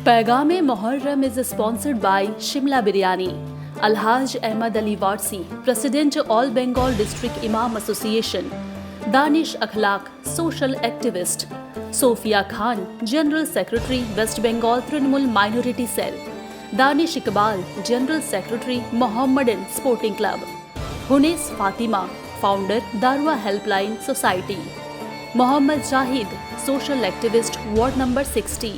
पैगाम Muharram is sponsored by Shimla Biryani. Alhaj Ahmad Ali Warsi, President All Bengal District Imam Association. Danish Akhlaq, Social Activist. Sophia Khan, General Secretary, West Bengal Trinamool Minority Cell. Danish Iqbal, General Secretary, Mohammedan Sporting Club. Hunes Fatima, Founder, Darwa Helpline Society. Mohammad Zahid, Social Activist, Ward Number 60.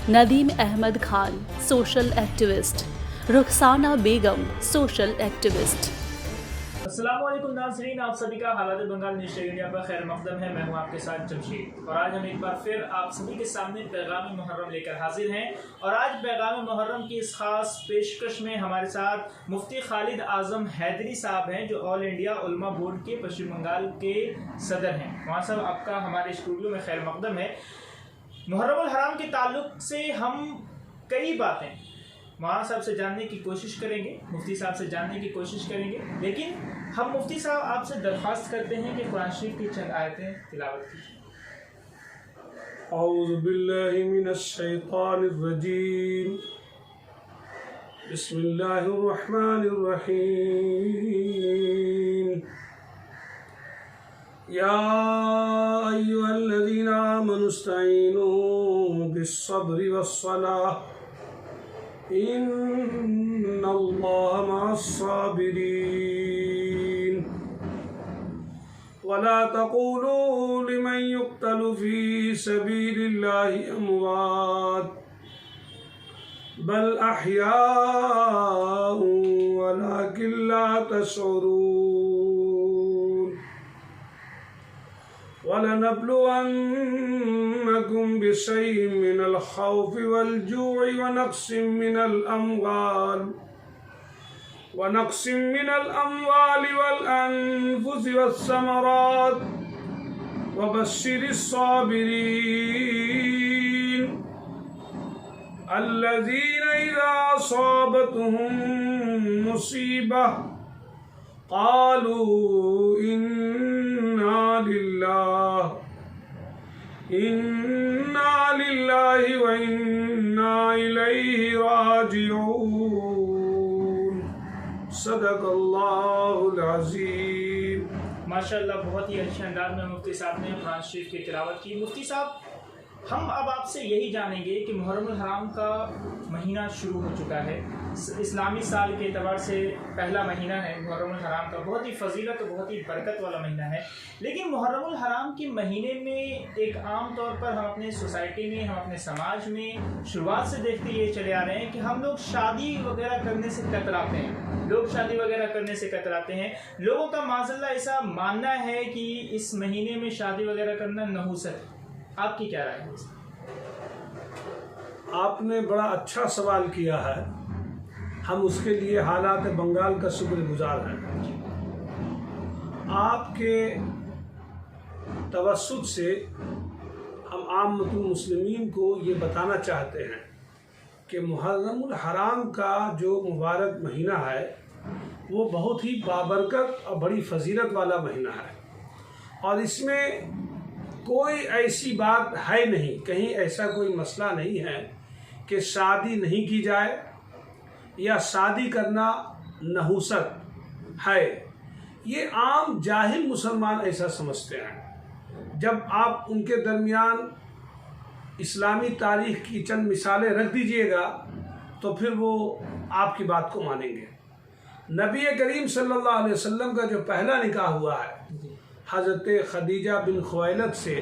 Nadeem Ahmed Khan, social activist. Rukhsana Begum, social activist. अस्सलामुअलैकुम नाज़रीन, आप सभी का हालात Bengal news India पर खैर मकदम है। मैं हूं आपके साथ जमशेद और आज हम एक बार फिर आप सभी के सामने पैगाम मुहर्रम लेकर हाजिर हैं। और आज पैगाम मुहर्रम की इस खास पेशकश में हमारे साथ मुफ्ती खालिद आजम हैदरी साहब हैं, जो ऑल इंडिया उलमा बोर्ड के पश्चिम बंगाल के सदर हैं। वहाँ साहब आपका हमारे स्टूडियो में खैर मकदम है। मुहर्रम अल हराम के ताल्लुक से हम कई बातें मौलाना साहब से जानने की कोशिश करेंगे, मुफ्ती साहब से जानने की कोशिश करेंगे, लेकिन हम मुफ्ती साहब आपसे दरख्वास्त करते हैं कि कुरान शरीफ की चंद आयतें तिलावत कीजिए। औज़ु बिल्लाहि मिनश शैतानिर रजीम। बिस्मिल्लाहिर रहमानिर रहीम। या अय्युहल्लज़ीना आमनु इस्तईनू बिस्सब्रि वस्सलाह इन्नल्लाहा मअस्साबिरीन। वला तक़ूलू लिमन युक़्तलु फ़ी सबीलिल्लाहि अमवात बल अहयाउ वलाकिन ला तशऊरून। वलनब्लुवन्नकुम बिशैइन मिनल खौफ़ि वल जू'i वनक़्सिम मिनल अम्वालि वल अनफ़ुसि वस्समरात वबश्शिरिस साबिरीन अल्लज़ीना इज़ा असाबतहुम मुसीबह क़ालू इन्ना लिल्लाहि व इन्ना इलैहि राजिऊन। सदक़ल्लाहुल अज़ीम। माशाअल्लाह, बहुत ही अच्छे अंदाज में मुफ्ती साहब ने कुरान शरीफ की तिलावत की। मुफ्ती साहब, हम अब आपसे यही जानेंगे कि मुहर्रम अल हराम का महीना शुरू हो चुका है। इस्लामी साल के एतबार से पहला महीना है मुहर्रम अल हराम का। बहुत ही फजीलत और बहुत ही बरकत वाला महीना है। लेकिन मुहर्रम अल हराम के महीने में एक आम तौर पर हम अपने सोसाइटी में, हम अपने समाज में शुरुआत से देखते ये चले आ रहे हैं कि हम लोग शादी वगैरह करने से कतराते हैं। लोगों का माज़अल्लाह ऐसा मानना है कि इस महीने में शादी वगैरह करना नहूसत है। आपकी क्या राय है? आपने बड़ा अच्छा सवाल किया है। हम उसके लिए हालात बंगाल का शुक्रगुजार हैं। आपके तवस्सुत से हम आम्मतुल मुस्लिमीन को ये बताना चाहते हैं कि मुहर्रम अल हराम का जो मुबारक महीना है वो बहुत ही बाबरकत और बड़ी फजीलत वाला महीना है। और इसमें कोई ऐसी बात है नहीं, कहीं ऐसा कोई मसला नहीं है कि शादी नहीं की जाए या शादी करना नहूसत है। ये आम जाहिल मुसलमान ऐसा समझते हैं। जब आप उनके दरमियान इस्लामी तारीख़ की चंद मिसालें रख दीजिएगा तो फिर वो आपकी बात को मानेंगे। नबी करीम सल्लल्लाहु अलैहि वसल्लम का जो पहला निकाह हुआ है हज़रत खदीजा बिन खुवैलद से,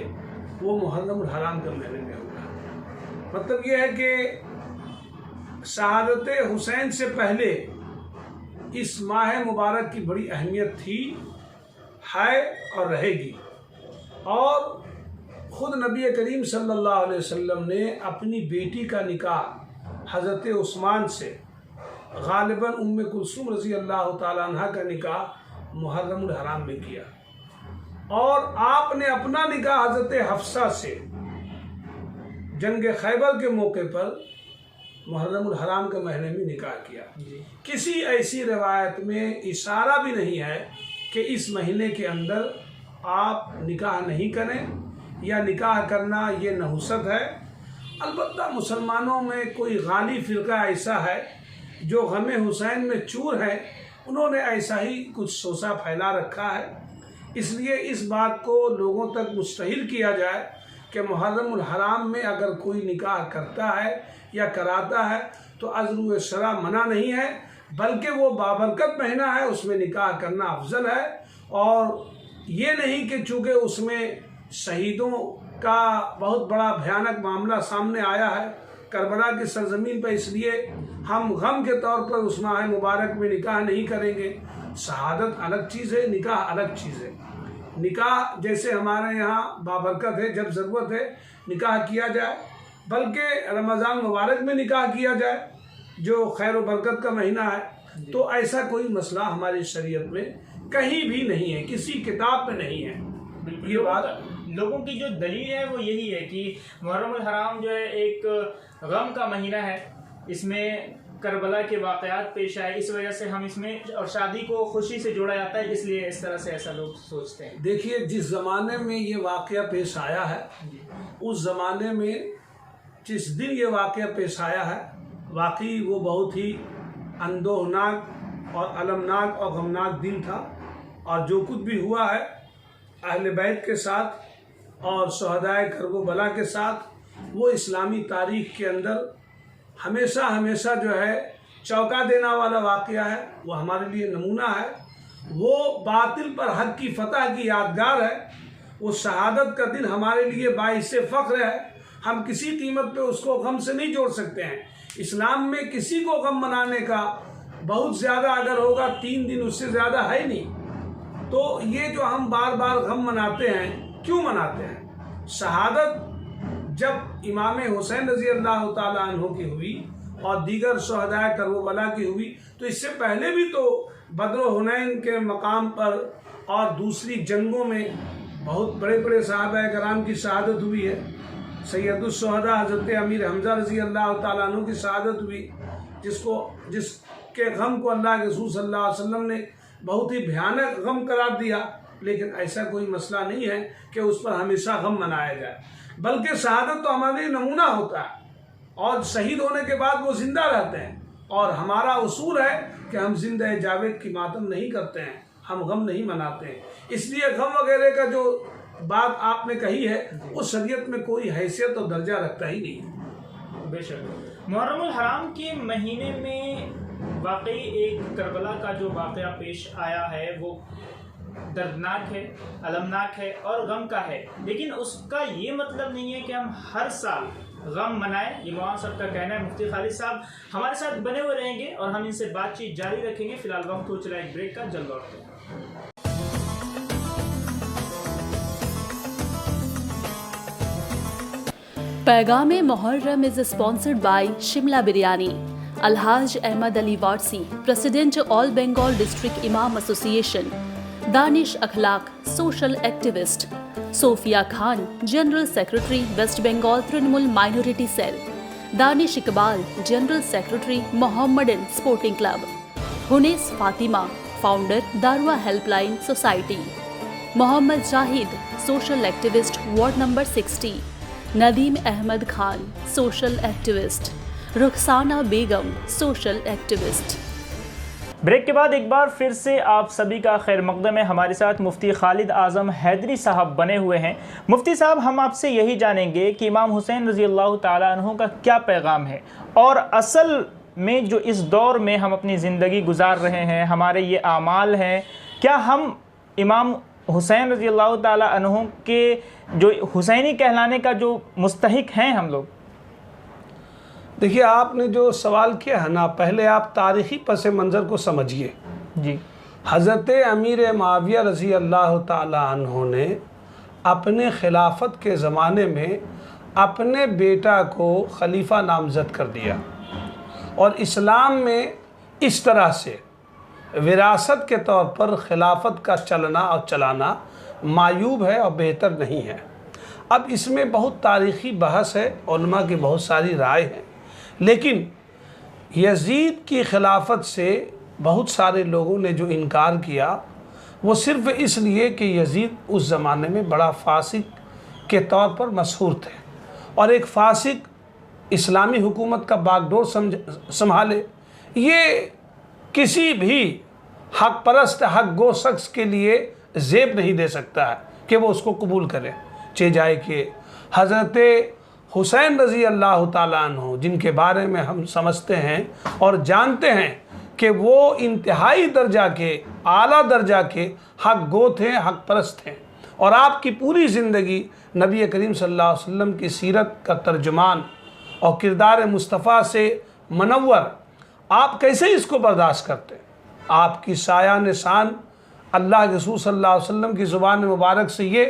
वो मुहर्रम अल हराम के महीने में हुआ। मतलब ये है कि शहादत हुसैन से पहले इस माह मुबारक की बड़ी अहमियत थी, है और रहेगी। और ख़ुद नबी करीम सल्लल्लाहु अलैहि वसल्लम ने अपनी बेटी का निकाह हज़रत उस्मान से, गालिबन उम्मे कुलसूम रज़ी अल्लाह ताला अन्हा का निकाह मुहर्रम अल हराम में किया। और आपने अपना निकाह हज़रत हफ्सा से जंग खैबर के मौके पर मुहर्रम अल हराम के महीने में निकाह किया। किसी ऐसी रवायत में इशारा भी नहीं है कि इस महीने के अंदर आप निकाह नहीं करें या निकाह करना ये नहुसत है। अलबत्ता मुसलमानों में कोई गाली फ़िरका ऐसा है जो गम हुसैन में चूर है, उन्होंने ऐसा ही कुछ सोचा फैला रखा है। इसलिए इस बात को लोगों तक मुस्तहिल किया जाए कि मुहर्रमुल हराम में अगर कोई निकाह करता है या कराता है तो अज़्र शरा मना नहीं है, बल्कि वो बाबरकत महीना है, उसमें निकाह करना अफजल है। और ये नहीं कि चूँकि उसमें शहीदों का बहुत बड़ा भयानक मामला सामने आया है करबला की सरजमीन पर, इसलिए हम गम के तौर पर उस माह मुबारक में निकाह नहीं करेंगे। शहादत अलग चीज़ है, निकाह अलग चीज़ है। निकाह जैसे हमारे यहाँ बाबरकत है, जब ज़रूरत है निकाह किया जाए, बल्कि रमज़ान मुबारक में निकाह किया जाए जो खैर व बरकत का महीना है, तो ऐसा कोई मसला हमारी शरीयत में कहीं भी नहीं है, किसी किताब में नहीं है। ये बात लोगों की जो दलील है वो यही है कि मुहर्रमुल हराम जो है एक गम का महीना है, इसमें करबला के वाक़यात पेश आए, इस वजह से हम इसमें, और शादी को खुशी से जोड़ा जाता है, इसलिए इस तरह से ऐसा लोग सोचते हैं। देखिए, जिस ज़माने में ये वाक़या पेश आया है, उस ज़माने में जिस दिन ये वाक़या पेश आया है, वाकई वो बहुत ही अंदोहनाक और अलमनाक और गमनाक दिन था। और जो कुछ भी हुआ है अहले बैत के साथ और शहदाए करबला के साथ, वो इस्लामी तारीख़ के अंदर हमेशा हमेशा जो है चौंका देना वाला वाक़या है। वो हमारे लिए नमूना है, वो बातिल पर हक़ की फ़तह की यादगार है। वो शहादत का दिन हमारे लिए बाइसे फ़ख्र है, हम किसी कीमत पे उसको गम से नहीं जोड़ सकते हैं। इस्लाम में किसी को गम मनाने का बहुत ज़्यादा अगर होगा 3 दिन, उससे ज़्यादा है नहीं। तो ये जो हम बार बार गम मनाते हैं, क्यों मनाते हैं? शहादत जब इमाम हुसैन रज़ी अल्लाह ताला अन्हु की हुई और दीगर शहदाए करबला की हुई, तो इससे पहले भी तो बद्र हुनैन के मकाम पर और दूसरी जंगों में बहुत बड़े बड़े सहाबाए कराम की शहादत हुई है। सैयदुस शुहदा हज़रत अमीर हमज़ा रज़ी अल्लाह ताला अन्हु की शहादत हुई, जिसके गम को अल्लाह के रसूल सल्लल्लाहु अलैहि वसल्लम ने बहुत ही भयानक गम करार दिया। लेकिन ऐसा कोई मसला नहीं है कि उस पर हमेशा गम मनाया जाए, बल्कि शहादत तो हमारे लिए नमूना होता है, और शहीद होने के बाद वो ज़िंदा रहते हैं। और हमारा उसूल है कि हम जिंदा जावेद की मातम नहीं करते हैं, हम गम नहीं मनाते हैं। इसलिए गम वगैरह का जो बात आपने कही है, वो शरीयत में कोई हैसियत और दर्जा रखता ही नहीं। बेशक मुहर्रमुल हराम के महीने में वाकई एक करबला का जो वाक़या पेश आया है वो दर्दनाक है, अलमनाक है और गम का है, लेकिन उसका ये मतलब नहीं है कि हम हर साल गम मनाएं। ये मौलाना साहब का कहना है। मुफ्ती खालिद साहब हमारे साथ बने हुए रहेंगे और हम इनसे बातचीत जारी रखेंगे। फिलहाल वक्त हो चला एक ब्रेक का, जल्द लौटते हैं। Paigham Muharram is sponsored by Shimla Biryani, Alhaj Ahmed Ali Warsi, president all Bengal district Imam association, Danish Akhlaq, social activist, Sofia Khan, general secretary west Bengal Trinamool minority cell, Danish Iqbal, general secretary Mohammedan sporting club, Hunes Fatima, founder Darua helpline society, Mohammad Zahid, social activist ward number 60, Nadeem Ahmed Khan, social activist, Rukhsana Begum, social activist. Break के बाद एक बार फिर से आप सभी का खैर मकदम है। हमारे साथ मुफ्ती खालिद आज़म हैदरी साहब बने हुए हैं। मुफ्ती साहब, हम आपसे यही जानेंगे कि इमाम हुसैन रज़ी अल्लाह ताला अन्हु का क्या पैगाम है, और असल में जो इस दौर में हम अपनी ज़िंदगी गुजार रहे हैं, हमारे ये आमाल हैं, क्या हम इमाम हुसैन रज़ी अल्लाह ताला अन्हु के जो हुसैनी कहलाने का जो मुस्तहिक हैं हम लोग? देखिए, आपने जो सवाल किया है ना, पहले आप तारीख़ी पस मंज़र को समझिए जी। हज़रत अमीर मुआविया रज़ी अल्लाह ताला अन्हु ने अपने खिलाफत के ज़माने में अपने बेटा को खलीफा नामज़द कर दिया, और इस्लाम में इस तरह से विरासत के तौर पर खिलाफत का चलना और चलाना मायूब है और बेहतर नहीं है। अब इसमें बहुत तारीख़ी बहस है, उलमा की बहुत सारी राय है, लेकिन यजीद की खिलाफत से बहुत सारे लोगों ने जो इनकार किया, वो सिर्फ़ इसलिए कि यजीद उस ज़माने में बड़ा फासिक के तौर पर मशहूर थे, और एक फासिक इस्लामी हुकूमत का बागडोर संभाले, ये किसी भी हक परस्त हक गो शख्स के लिए ज़ेब नहीं दे सकता है कि वो उसको कबूल करे। चे जाए कि हज़रत हुसैन रज़ी अल्लाह ताला अन्हु, जिनके बारे में हम समझते हैं और जानते हैं कि वो इंतहाई दर्जा के, आला दर्जा के हक गो थे, हक परस्त थे, और आपकी पूरी ज़िंदगी नबी करीम सल्लल्लाहु अलैहि वसल्लम की सीरत का तर्जुमान और किरदार मुस्तफ़ा से मनव्वर, आप कैसे इसको बर्दाश्त करते? आपकी साया निशान अल्लाह के रसूल सल्लल्लाहु अलैहि वसल्लम की ज़ुबान मुबारक से ये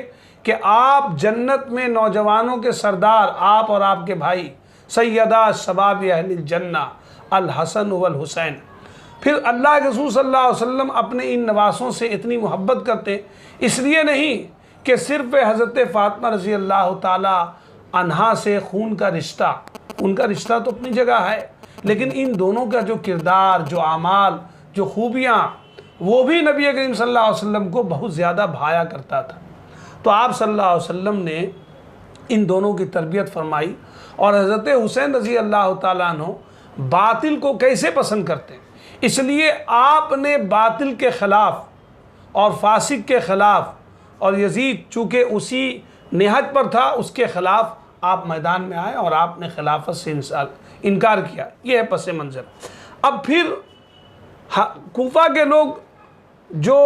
कि आप जन्नत में नौजवानों के सरदार, आप और आपके भाई सैयदा शबाब अहलिल जन्ना अल हसन वल हुसैन। फिर अल्लाह के रसूल सल्लल्लाहु अलैहि वसल्लम अपने इन नवासों से इतनी मोहब्बत करते, इसलिए नहीं कि सिर्फ़ हज़रत फ़ातिमा रज़ी अल्लाह ताला अन्हा से खून का रिश्ता, उनका रिश्ता तो अपनी जगह है, लेकिन इन दोनों का जो किरदार, जो आमाल, जो खूबियाँ, वो भी नबी करीम सल्लल्लाहु अलैहि वसल्लम को बहुत ज़्यादा भाया करता था। तो आप सल्लल्लाहु अलैहि वसल्लम ने इन दोनों की तरबियत फरमाई। और हज़रत हुसैन रज़ी अल्लाह ताला अन्हु बातिल को कैसे पसंद करते हैं, इसलिए आपने बातिल के ख़िलाफ़ और फासिक के ख़िलाफ़, और यजीद चूँकि उसी निहज पर था, उसके ख़िलाफ़ आप मैदान में आए और आपने खिलाफत से इनकार किया। ये है पस मंज़र। अब फिर कूफा के लोग जो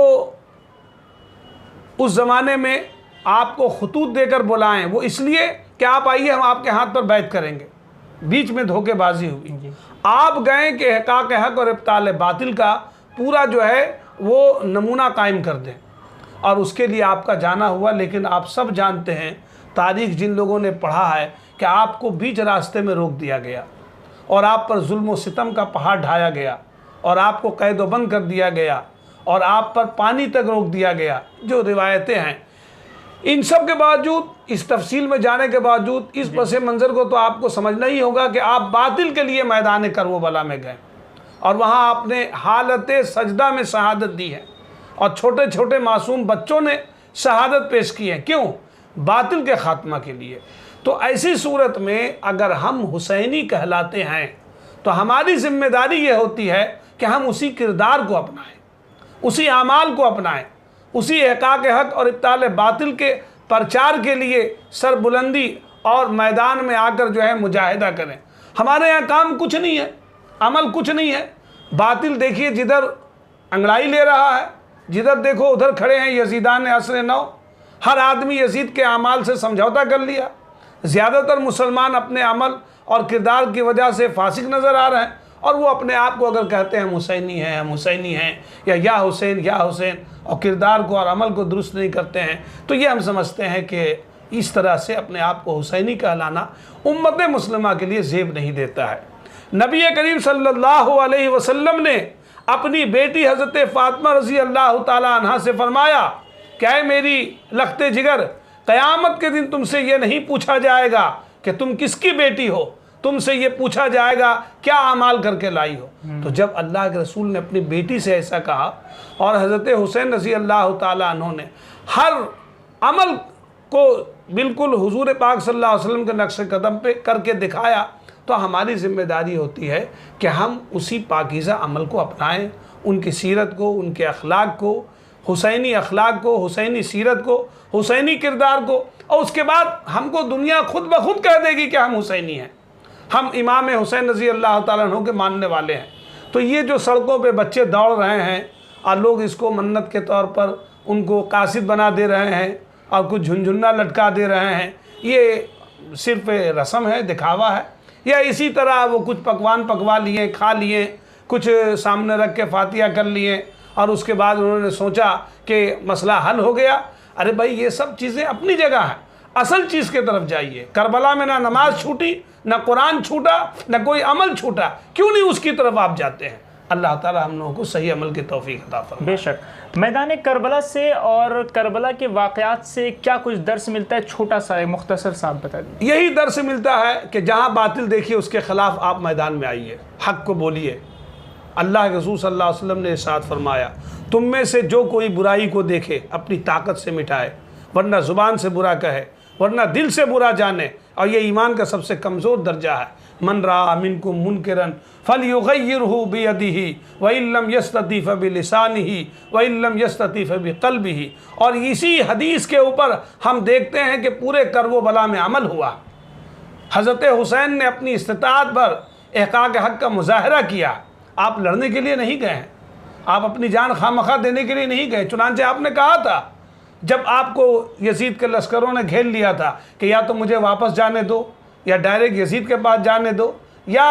उस ज़माने में आपको खतूत देकर बुलाएं, वो इसलिए कि आप आइए हम आपके हाथ पर बैत करेंगे, बीच में धोखेबाजी हुई। आप गए कि हक़ाक़ हक़ और इब्ताल बातिल का पूरा जो है वो नमूना कायम कर दें, और उसके लिए आपका जाना हुआ। लेकिन आप सब जानते हैं, तारीख़ जिन लोगों ने पढ़ा है, कि आपको बीच रास्ते में रोक दिया गया और आप पर जुल्म व सितम का पहाड़ ढाया गया और आपको कैदोबंद कर दिया गया और आप पर पानी तक रोक दिया गया। जो रिवायतें हैं, इन सब के बावजूद, इस तफसील में जाने के बावजूद, इस पस मंज़र को तो आपको समझना ही होगा कि आप बातिल के लिए मैदान करबला में गए और वहाँ आपने हालत सजदा में शहादत दी है, और छोटे छोटे मासूम बच्चों ने शहादत पेश की है। क्यों? बातिल के ख़ात्मा के लिए। तो ऐसी सूरत में अगर हम हुसैनी कहलाते हैं तो हमारी ज़िम्मेदारी ये होती है कि हम उसी किरदार को अपनाएं, उसी आमाल को अपनाएं, उसी हक़ाक़ हक़ और इब्ताल बातिल के प्रचार के लिए सरबुलंदी और मैदान में आकर जो है मुजाहिदा करें। हमारे यहाँ काम कुछ नहीं है, अमल कुछ नहीं है। बातिल देखिए जिधर अंगड़ाई ले रहा है, जिधर देखो उधर खड़े हैं यजीदान असर नौ। हर आदमी यजीद के अमाल से समझौता कर लिया। ज़्यादातर मुसलमान अपने अमल और किरदार की वजह से फासिक नज़र आ रहे हैं, और वो अपने आप को अगर कहते हैं हम हुसैनी हैं, हम हुसैनी हैं, या हुसैन, और किरदार को और अमल को दुरुस्त नहीं करते हैं, तो ये हम समझते हैं कि इस तरह से अपने आप को हुसैनी कहलाना उम्मत मुस्लिमा के लिए ज़ेब नहीं देता है। नबी करीम सल्लल्लाहु अलैहि वसल्लम ने अपनी बेटी हज़रत फ़ातिमा रज़ी अल्लाह ताला अन्हा से फरमाया, क्या है मेरी लखते जिगर, क़यामत के दिन तुमसे ये नहीं पूछा जाएगा कि तुम किसकी बेटी हो, तुमसे ये पूछा जाएगा क्या अमाल करके लाई हो। तो जब अल्लाह के रसूल ने अपनी बेटी से ऐसा कहा और हज़रत हुसैन रज़ी अल्लाह ताला अन्हु ने हर अमल को बिल्कुल हुजूर पाक सल्लल्लाहु अलैहि वसल्लम के नक्श कदम पे करके दिखाया, तो हमारी ज़िम्मेदारी होती है कि हम उसी पाकीज़ा अमल को अपनाएं, उनकी सीरत को, उनके अखलाक को, हुसैनी अखलाक को, हुसैनी सीरत को, हुसैनी किरदार को, और उसके बाद हमको दुनिया खुद ब खुद कह देगी कि हम हुसैनी हैं, हम इमाम हुसैन रज़ी अल्लाह ताला अन्हु के मानने वाले हैं। तो ये जो सड़कों पे बच्चे दौड़ रहे हैं और लोग इसको मन्नत के तौर पर उनको कासिद बना दे रहे हैं और कुछ झुनझुन्ना लटका दे रहे हैं, ये सिर्फ रस्म है, दिखावा है। या इसी तरह वो कुछ पकवान पकवा लिए, खा लिए, कुछ सामने रख के फातिहा कर लिए और उसके बाद उन्होंने सोचा कि मसला हल हो गया। अरे भाई, ये सब चीज़ें अपनी जगह है, असल चीज़ की तरफ जाइए। करबला में ना नमाज छूटी, ना कुरान छूटा, ना कोई अमल छूटा, क्यों नहीं उसकी तरफ आप जाते हैं? अल्लाह ताला हम लोगों को सही अमल की तौफीक अता फरमाए। बेशक मैदान करबला से और करबला के वाक़यात से क्या कुछ दर्स मिलता है? छोटा सा मुख्तसर सा आप बता दें। यही दर्स मिलता है कि जहाँ बातिल देखिए उसके ख़िलाफ़ आप मैदान में आइए, हक़ को बोलिए। अल्लाह के रसूल सल्लल्लाहु अलैहि वसल्लम ने इरशाद फरमाया, तुम में से जो कोई बुराई को देखे अपनी ताकत से मिटाए, वरना ज़ुबान से बुरा कहे, वरना दिल से बुरा जाने, और ये ईमान का सबसे कमज़ोर दर्जा है। मन रा मिनकुम मुनकिरन फलयुगय्यिरहु बियदिही व इल्लम यस्तती फबिलिसानिही व इल्लम यस्तती फबिक़ल्बिही। और इसी हदीस के ऊपर हम देखते हैं कि पूरे करबला में अमल हुआ। हज़रत हुसैन ने अपनी इस्तिताअत पर इहक़ाक़ हक़ का मुज़ाहरा किया। आप लड़ने के लिए नहीं गए हैं, आप अपनी जान खामखा देने के लिए नहीं गए। चुनांचे आपने कहा था जब आपको यजीद के लश्करों ने घेर लिया था कि या तो मुझे वापस जाने दो, या डायरेक्ट यजीद के पास जाने दो, या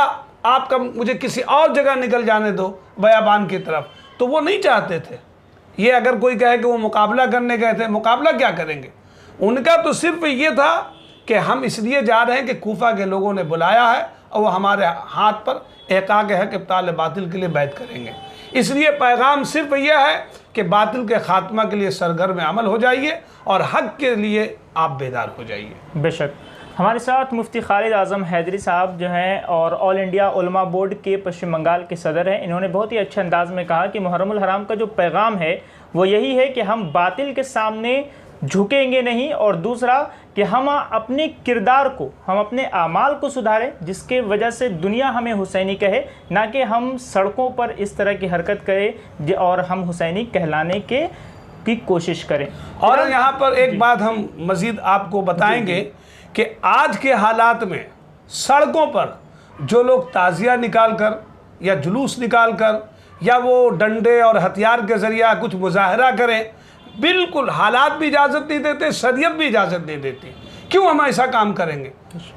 आपका मुझे किसी और जगह निकल जाने दो बयाबान की तरफ। तो वो नहीं चाहते थे। ये अगर कोई कहे कि वो मुकाबला करने गए थे, मुकाबला क्या करेंगे? उनका तो सिर्फ ये था कि हम इसलिए जा रहे हैं कि कूफा के लोगों ने बुलाया है और वो हमारे हाथ पर इहक़ाक़ हक़ इब्ताल बातिल के लिए बैत करेंगे। इसलिए पैगाम सिर्फ यह है कि बातिल के खात्मा के लिए सरगर्म अमल हो जाइए और हक़ के लिए आप बेदार हो जाइए। बेशक। हमारे साथ मुफ्ती खालिद आज़म हैदरी साहब जो हैं और ऑल इंडिया उलमा बोर्ड के पश्चिम बंगाल के सदर हैं। इन्होंने बहुत ही अच्छे अंदाज में कहा कि मुहर्रमुल हराम का जो पैगाम है वो यही है कि हम बातिल के सामने झुकेंगे नहीं, और दूसरा कि हम अपने किरदार को, हम अपने आमाल को सुधारें जिसके वजह से दुनिया हमें हुसैनी कहे, ना कि हम सड़कों पर इस तरह की हरकत करें और हम हुसैनी कहलाने की कोशिश करें। और यहाँ पर एक बात हम मज़ीद आपको बताएंगे कि आज के हालात में सड़कों पर जो लोग ताज़िया निकाल कर या जुलूस निकाल कर या वो डंडे और हथियार के ज़रिए कुछ मुजाहरा करें, बिल्कुल हालात भी इजाज़त नहीं देते, शरीयत भी इजाज़त नहीं देती। क्यों हम ऐसा काम करेंगे?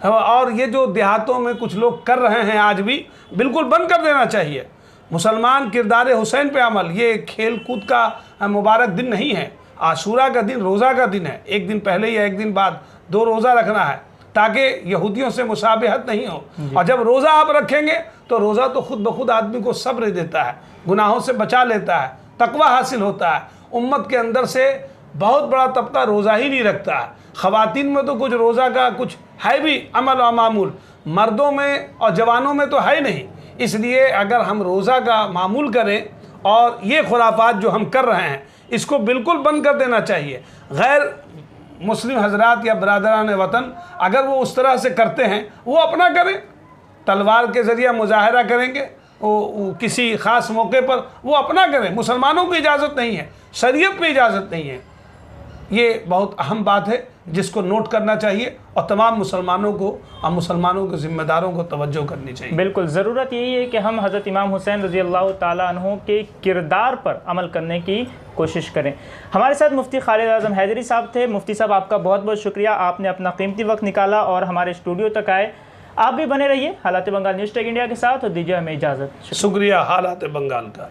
और ये जो देहातों में कुछ लोग कर रहे हैं आज भी, बिल्कुल बंद कर देना चाहिए। मुसलमान किरदार हुसैन पे अमल, ये खेल कूद का मुबारक दिन नहीं है। आशूरा का दिन रोज़ा का दिन है, एक दिन पहले या एक दिन बाद 2 रोज़ा रखना है ताकि यहूदियों से मुशाबहत नहीं हो। और जब रोज़ा आप रखेंगे तो रोज़ा तो खुद ब खुद आदमी को सब्र देता है, गुनाहों से बचा लेता है, तकवा हासिल होता है। उम्मत के अंदर से बहुत बड़ा तबका रोज़ा ही नहीं रखता है। ख़वातीन में तो कुछ रोज़ा का कुछ है भी अमल और मामूल, मर्दों में और जवानों में तो है नहीं। इसलिए अगर हम रोज़ा का मामूल करें और ये खुराफात जो हम कर रहे हैं इसको बिल्कुल बंद कर देना चाहिए। गैर मुस्लिम हजरात या बरादरान वतन अगर वो उस तरह से करते हैं, वो अपना करें, तलवार के ज़रिए मुजाहरा करेंगे वो किसी ख़ास मौके पर, वो अपना करें। मुसलमानों को इजाज़त नहीं है, शरीयत में इजाज़त नहीं है। ये बहुत अहम बात है जिसको नोट करना चाहिए और तमाम मुसलमानों को और मुसलमानों के ज़िम्मेदारों को तवज्जो करनी चाहिए। बिल्कुल, ज़रूरत यही है कि हम हज़रत इमाम हुसैन रज़ी अल्लाह ताला अन्हु के किरदार पर अमल करने की कोशिश करें। हमारे साथ मुफ्ती खालिद आज़म हैदरी साहब थे। मुफ्ती साहब, आपका बहुत बहुत शुक्रिया, आपने अपना कीमती वक्त निकाला और हमारे स्टूडियो तक आए। आप भी बने रहिए हालात बंगाल न्यूज़ टेक इंडिया के साथ और दीजिए हमें इजाज़त। शुक्रिया हालात बंगाल का।